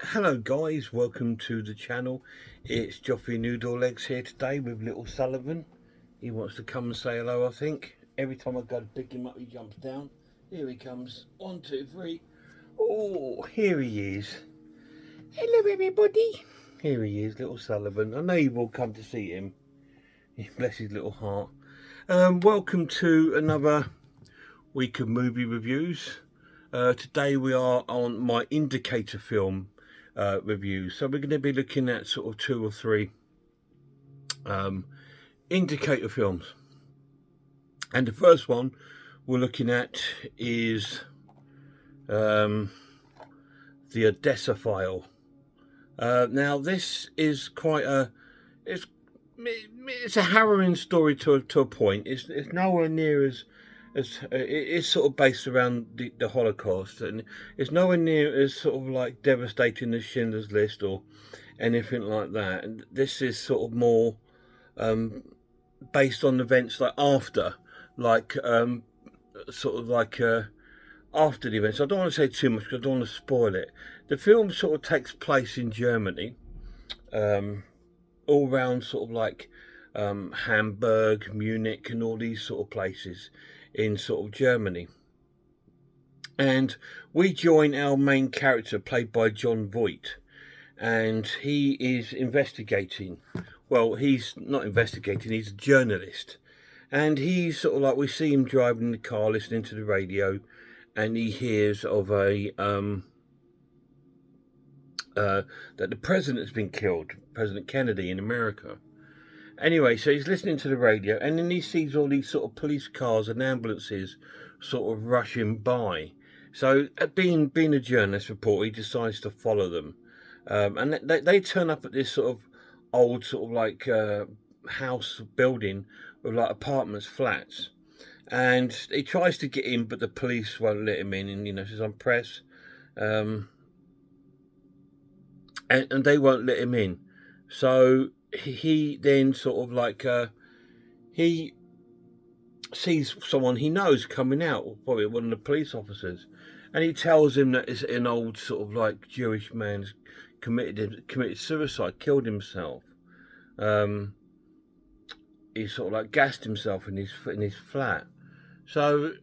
Hello guys, welcome to the channel. It's Joffrey Noodle Legs here today with little Sullivan. He wants to come and say hello, I think. Every time I go to pick him up he jumps down. Here he comes. 1, 2, 3. Oh, here he is. Hello everybody. Here he is, little Sullivan. I know you will come to see him. Bless his little heart. Welcome to another week of movie reviews. Today we are on my indicator film review. So we're going to be looking at sort of 2 or 3 indicator films. And the first one we're looking at is the Odessa File. Now this is quite it's a harrowing story to a point. It's nowhere near as it's sort of based around the Holocaust, and it's nowhere near as sort of like devastating as Schindler's List or anything like that. And this is sort of more based on events like after, like sort of like after the events. I don't want to say too much because I don't want to spoil it. The film sort of takes place in Germany, all around sort of like Hamburg, Munich, and all these sort of places in sort of Germany. And we join our main character, played by Jon Voight, and he is investigating. Well, he's not investigating, he's a journalist. And he's sort of like, we see him driving the car, listening to the radio, and he hears of a that the president's been killed, President Kennedy in America. Anyway, so he's listening to the radio, and then he sees all these sort of police cars and ambulances sort of rushing by. So, being a journalist reporter, he decides to follow them. And they turn up at this sort of old sort of like house building with like apartments, flats. And he tries to get in, but the police won't let him in, and says, "I'm press." And they won't let him in. So he then sort of like he sees someone he knows coming out, probably one of the police officers, and he tells him that it's an old sort of like Jewish man's committed suicide, killed himself. He sort of like gassed himself in his flat. So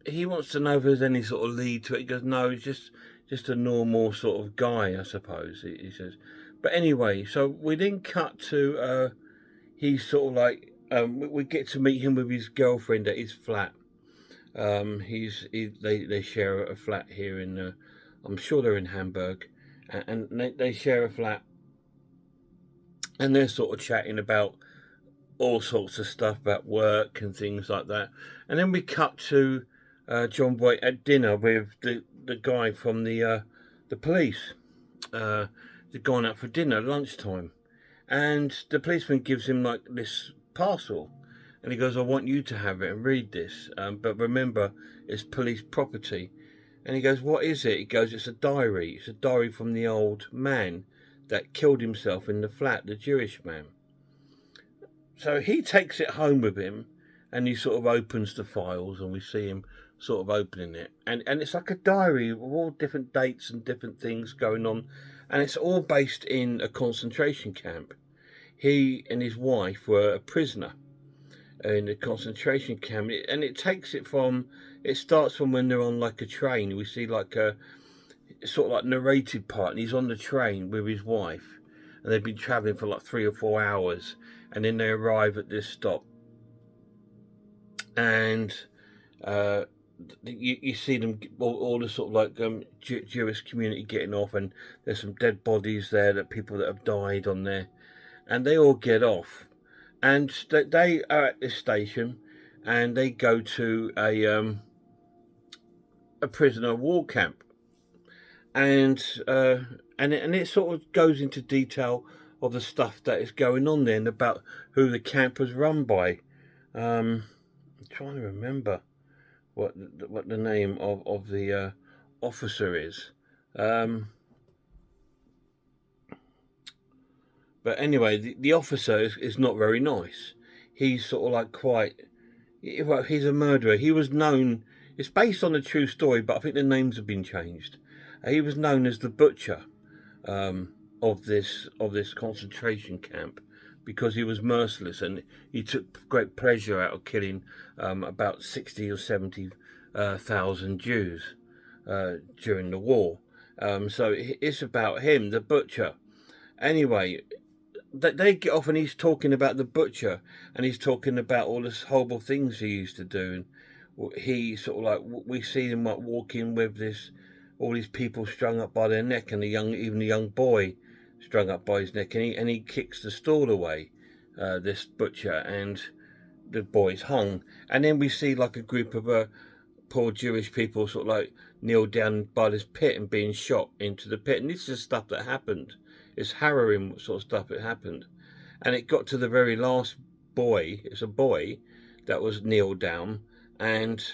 he wants to know if there's any sort of lead to it. He goes, no, he's just a normal sort of guy, I suppose, he says. But anyway, so we then cut to he's sort of like we get to meet him with his girlfriend at his flat. They share a flat here in I'm sure they're in Hamburg, and they share a flat, and they're sort of chatting about all sorts of stuff about work and things like that. And then we cut to Jon Voight at dinner with the guy from the police. They're going out for dinner lunchtime, and the policeman gives him like this parcel, and he goes, "I want you to have it and read this, but remember, it's police property." And he goes, "What is it?" He goes, "It's a diary. It's a diary from the old man that killed himself in the flat, the Jewish man." So he takes it home with him, and he sort of opens the files, and we see him sort of opening it, and it's like a diary with all different dates and different things going on, and it's all based in a concentration camp. He and his wife were a prisoner in a concentration camp, and it starts from when they're on like a train. We see like a sort of like narrated part, and he's on the train with his wife, and they've been traveling for like 3 or 4 hours, and then they arrive at this stop, and you see them, all the sort of like Jewish community getting off, and there's some dead bodies there, that people that have died on there, and they all get off, and they are at this station, and they go to a prisoner of war camp, and it sort of goes into detail of the stuff that is going on there, and about who the camp was run by. I'm trying to remember what the name of the officer is. But anyway, the officer is not very nice. He's sort of like he's a murderer. He was known, it's based on a true story, but I think the names have been changed. He was known as the butcher um, of this concentration camp, because he was merciless and he took great pleasure out of killing about 60 or 70 thousand Jews during the war. So it's about him, the butcher. Anyway, they get off and he's talking about the butcher, and he's talking about all the horrible things he used to do. And he sort of like, we see him like walking with all these people strung up by their neck, and even the young boy strung up by his neck, and he kicks the stall away, this butcher, and the boy's hung. And then we see like a group of poor Jewish people sort of like kneel down by this pit and being shot into the pit. And this is stuff that happened. It's harrowing sort of stuff that happened. And it got to the very last boy. It's a boy that was kneeled down, and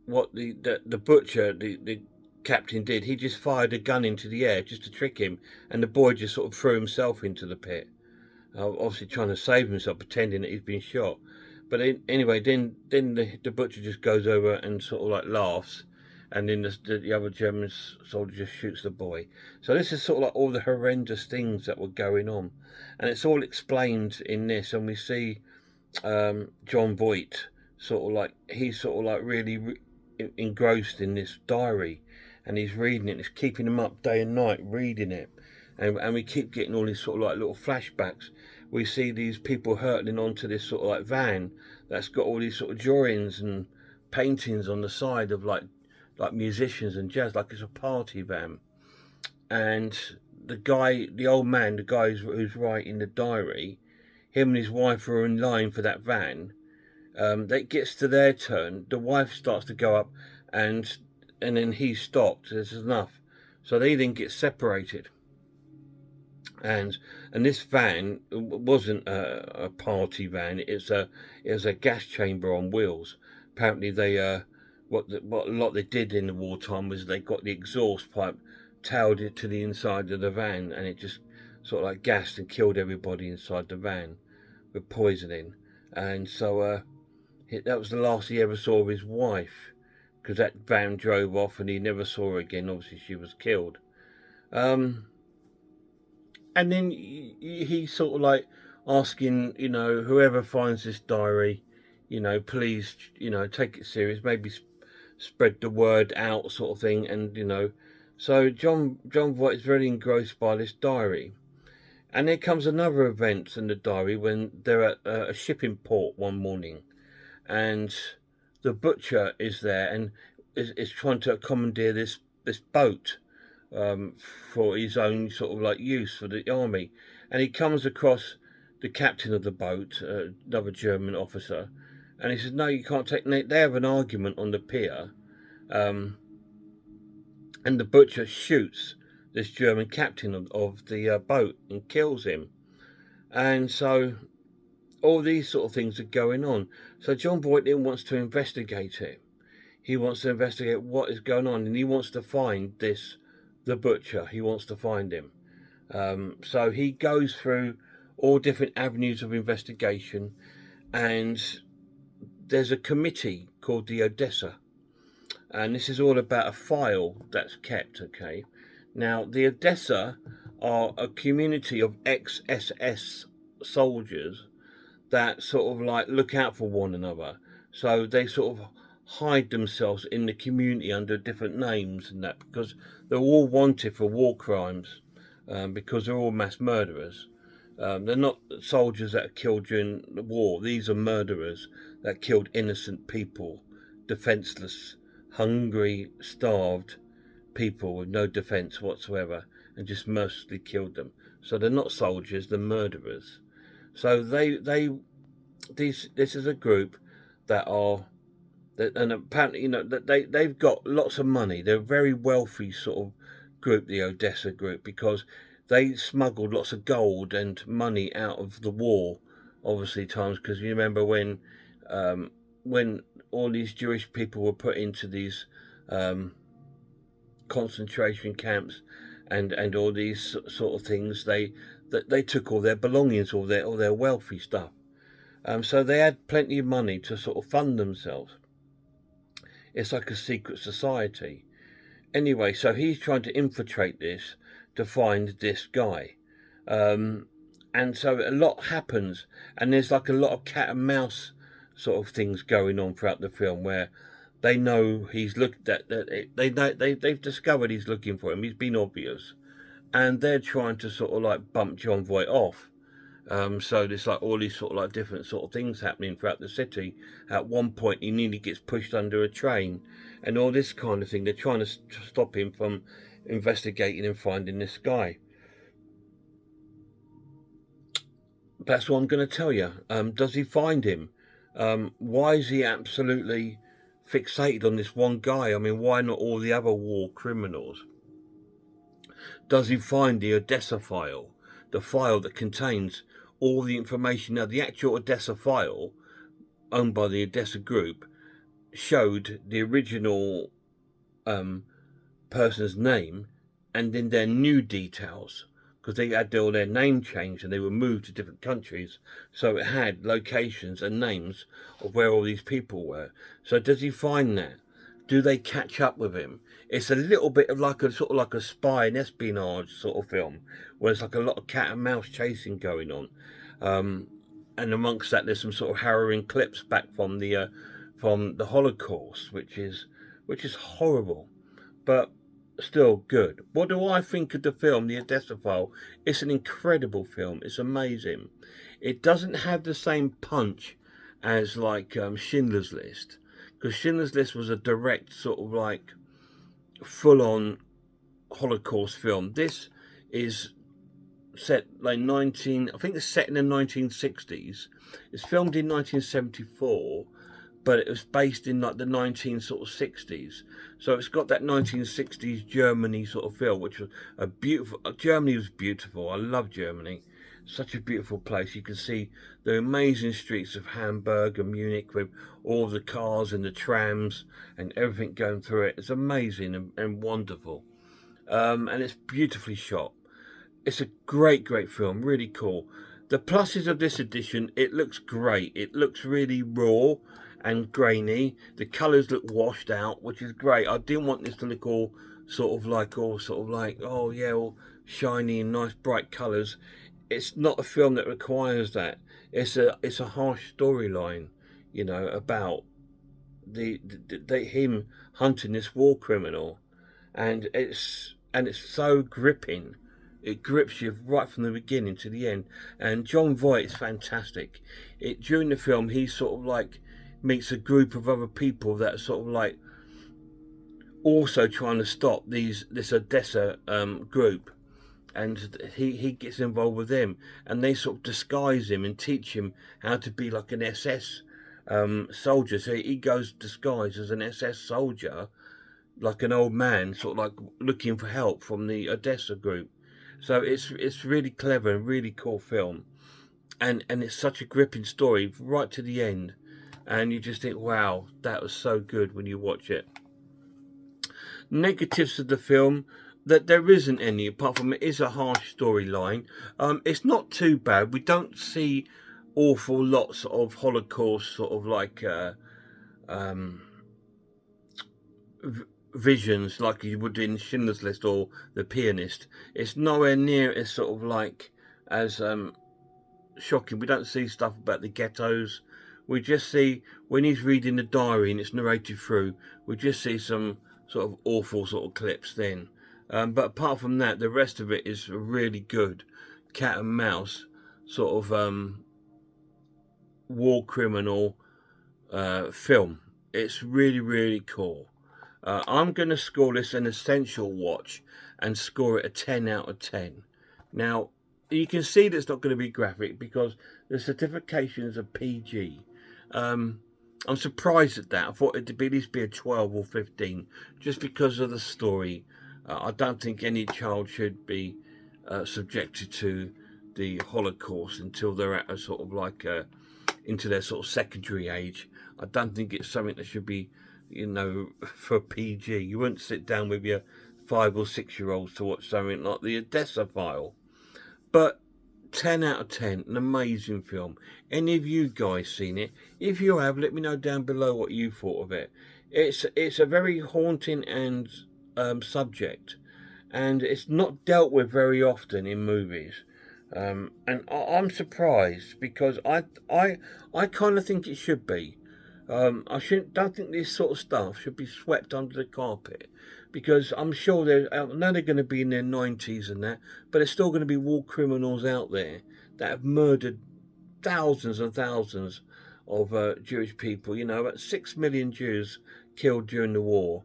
what the butcher, the captain did, he just fired a gun into the air just to trick him, and the boy just sort of threw himself into the pit, obviously trying to save himself, pretending that he's been shot. But anyway, then the butcher just goes over and sort of like laughs, and then the other German soldier just shoots the boy. So this is sort of like all the horrendous things that were going on, and it's all explained in this. And we see John Voight he's sort of like really engrossed in this diary, and he's reading it. It's keeping him up day and night reading it, and we keep getting all these sort of like little flashbacks. We see these people hurtling onto this sort of like van that's got all these sort of drawings and paintings on the side of like musicians and jazz, like it's a party van. And the old man, the guy who's writing the diary, him and his wife are in line for that van. That gets to their turn, the wife starts to go up, and then he stopped. There's enough, so they then get separated. And this van wasn't a party van. It was a gas chamber on wheels. Apparently, what a lot they did in the wartime was they got the exhaust pipe tailed it to the inside of the van, and it just sort of like gassed and killed everybody inside the van with poisoning. And so that was the last he ever saw of his wife, because that van drove off and he never saw her again. Obviously, she was killed. And then he's sort of like asking, whoever finds this diary, please, take it serious, maybe spread the word out, sort of thing. And so John Voight is very engrossed by this diary. And there comes another event in the diary when they're at a shipping port one morning, and the butcher is there and is trying to commandeer this boat for his own sort of like use for the army. And he comes across the captain of the boat, another German officer, and he says, no, you can't take. They have an argument on the pier, and the butcher shoots this German captain of the boat and kills him. And so all these sort of things are going on. So John Voight then wants to investigate it. He wants to investigate what is going on, and he wants to find the butcher. He wants to find him. So he goes through all different avenues of investigation, and there's a committee called the Odessa, and this is all about a file that's kept. Okay, now the Odessa are a community of ex-SS soldiers that sort of like look out for one another. So they sort of hide themselves in the community under different names and that, because they're all wanted for war crimes, because they're all mass murderers. They're not soldiers that are killed during the war. These are murderers that killed innocent people, defenseless, hungry, starved people with no defense whatsoever, and just mercilessly killed them. So they're not soldiers, they're murderers. So this is a group that are, and apparently that they've got lots of money. They're a very wealthy sort of group, the Odessa group, because they smuggled lots of gold and money out of the war, obviously times, because you remember when all these Jewish people were put into these concentration camps and all these sort of things, they took all their belongings, all their wealthy stuff. So they had plenty of money to sort of fund themselves. It's like a secret society. Anyway, so he's trying to infiltrate this to find this guy. And so a lot happens, and there's like a lot of cat and mouse sort of things going on throughout the film, where they know he's looked at, they know they've discovered he's looking for him. He's been obvious, and they're trying to sort of like bump John Voight off. So there's like all these sort of like different sort of things happening throughout the city. At one point, he nearly gets pushed under a train, and all this kind of thing. They're trying to stop him from investigating and finding this guy. That's what I'm going to tell you. Does he find him? Why is he absolutely fixated on this one guy? I mean, why not all the other war criminals? Does he find the Odessa File, the file that contains all the information? Now, the actual Odessa File, owned by the Odessa Group, showed the original person's name and then their new details, because they had all their name changed and they were moved to different countries. So it had locations and names of where all these people were. So does he find that? Do they catch up with him? It's a little bit of like a sort of like a spy and espionage sort of film, where it's like a lot of cat and mouse chasing going on. And amongst that, there's some sort of harrowing clips back from the Holocaust, which is horrible, but still good. What do I think of the film, The Odessa File? It's an incredible film. It's amazing. It doesn't have the same punch as like Schindler's List, because Schindler's List was a direct sort of like full-on Holocaust film. This is set like I think it's set in the 1960s. It's filmed in 1974, but it was based in like the 1960s. So it's got that 1960s Germany sort of feel, which was a beautiful. Germany was beautiful. I love Germany. Such a beautiful place. You can see the amazing streets of Hamburg and Munich with all the cars and the trams and everything going through it. It's amazing and wonderful. And it's beautifully shot. It's a great film. Really cool. The pluses of this edition: it looks great. It looks really raw and grainy. The colours look washed out, which is great. I didn't want this to look all sort of like oh yeah, all shiny and nice bright colours. It's not a film that requires that. It's a harsh storyline, you know, about the him hunting this war criminal, and it's so gripping. It grips you right from the beginning to the end. And John Voight is fantastic. During the film, he sort of like meets a group of other people that are sort of like also trying to stop this Odessa group, and he gets involved with them, and they sort of disguise him and teach him how to be like an SS soldier. So he goes disguised as an SS soldier, like an old man, sort of like looking for help from the Odessa group. So it's really clever and really cool film, and it's such a gripping story right to the end, and you just think, wow, that was so good when you watch it. Negatives of the film: that there isn't any, apart from it is a harsh storyline. It's not too bad. We don't see awful lots of Holocaust sort of like visions like you would in Schindler's List or The Pianist. It's nowhere near as sort of like as shocking. We don't see stuff about the ghettos. We just see, when he's reading the diary and it's narrated through, we just see some sort of awful sort of clips then. But apart from that, the rest of it is really good cat and mouse sort of war criminal film. It's really cool. I'm going to score this an essential watch and score it a 10 out of 10. Now, you can see that it's not going to be graphic because the certification is a PG. I'm surprised at that. I thought it'd be at least be a 12 or 15 just because of the story. I don't think any child should be subjected to the Holocaust until they're at a sort of like into their sort of secondary age. I don't think it's something that should be, you know, for PG. You wouldn't sit down with your 5 or 6 year olds to watch something like the Odessa File. But 10 out of 10, an amazing film. Any of you guys seen it? If you have, let me know down below what you thought of it. It's a very haunting and subject, and it's not dealt with very often in movies. And I'm surprised because I kind of think it should be. Don't think this sort of stuff should be swept under the carpet, because I'm sure now they're going to be in their 90s and that, but there's still going to be war criminals out there that have murdered thousands and thousands of Jewish people. You know, about 6 million Jews killed during the war.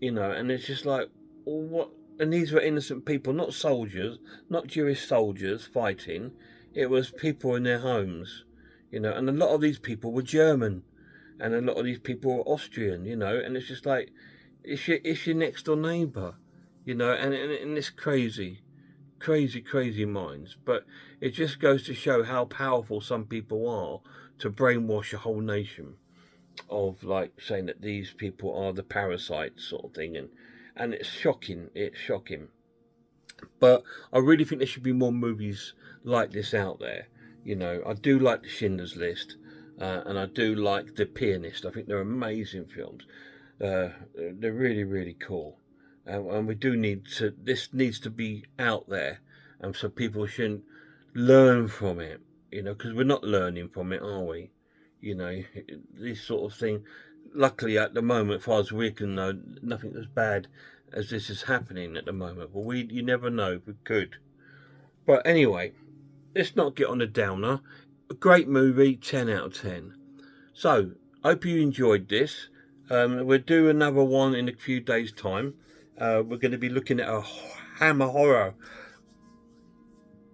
You know, and it's just like, well, what? And these were innocent people, not soldiers, not Jewish soldiers fighting. It was people in their homes. You know, and a lot of these people were German, and a lot of these people were Austrian. You know, and it's just like, it's your next door neighbour. You know, and it's crazy, crazy minds. But it just goes to show how powerful some people are to brainwash a whole nation, of like saying that these people are the parasites sort of thing, and it's shocking. It's shocking. But I really think there should be more movies like this out there. You know, I do like the Schindler's List, and I do like The Pianist. I think they're amazing films. They're really cool, and we do need to. This needs to be out there, and so people shouldn't learn from it. You know, because we're not learning from it, are we? You know, this sort of thing. Luckily, at the moment, as far as we can know, nothing as bad as this is happening at the moment. But you never know. We could. But anyway, let's not get on a downer. A great movie, 10 out of 10. So, hope you enjoyed this. We'll do another one in a few days' time. We're going to be looking at a Hammer horror,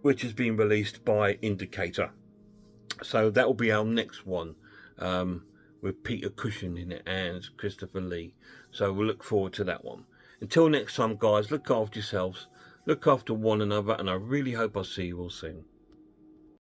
which has been released by Indicator. So that will be our next one, with Peter Cushing in it and Christopher Lee. So we'll look forward to that one. Until next time, guys, look after yourselves, look after one another, and I really hope I'll see you all soon.